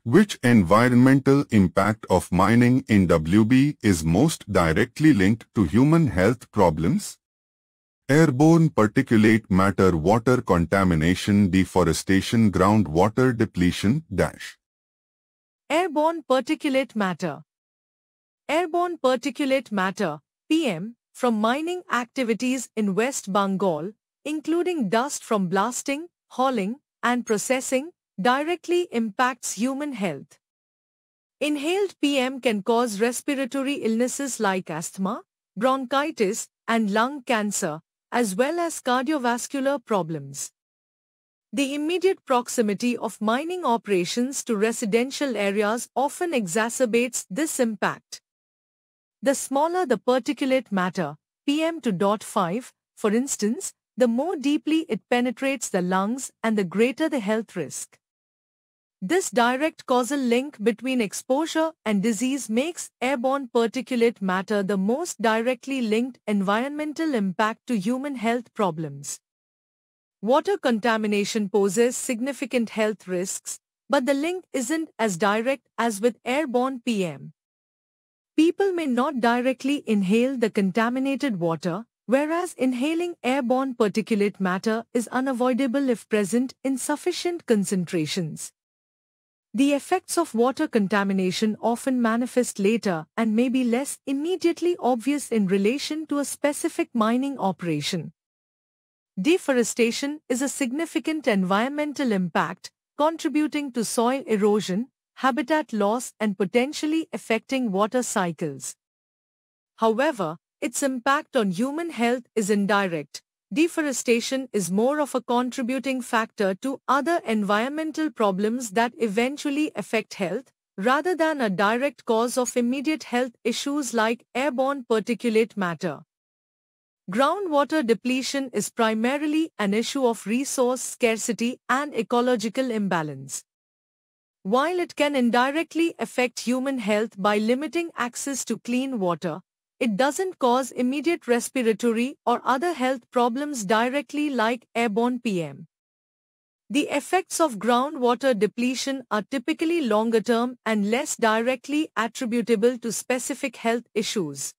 Which environmental impact of mining in WB is most directly linked to human health problems? Airborne particulate matter, water contamination, deforestation, groundwater depletion. Airborne particulate matter. Airborne particulate matter, PM, from mining activities in West Bengal, including dust from blasting, hauling, and processing, directly impacts human health. Inhaled PM can cause respiratory illnesses like asthma, bronchitis, and lung cancer, as well as cardiovascular problems. The immediate proximity of mining operations to residential areas often exacerbates this impact. The smaller the particulate matter, PM2.5, for instance, the more deeply it penetrates the lungs and the greater the health risk. This direct causal link between exposure and disease makes airborne particulate matter the most directly linked environmental impact to human health problems. Water contamination poses significant health risks, but the link isn't as direct as with airborne PM. People may not directly inhale the contaminated water, whereas inhaling airborne particulate matter is unavoidable if present in sufficient concentrations. The effects of water contamination often manifest later and may be less immediately obvious in relation to a specific mining operation. Deforestation is a significant environmental impact, contributing to soil erosion, habitat loss, and potentially affecting water cycles. However, its impact on human health is indirect. Deforestation is more of a contributing factor to other environmental problems that eventually affect health, rather than a direct cause of immediate health issues like airborne particulate matter. Groundwater depletion is primarily an issue of resource scarcity and ecological imbalance. While it can indirectly affect human health by limiting access to clean water, it doesn't cause immediate respiratory or other health problems directly like airborne PM. The effects of groundwater depletion are typically longer-term and less directly attributable to specific health issues.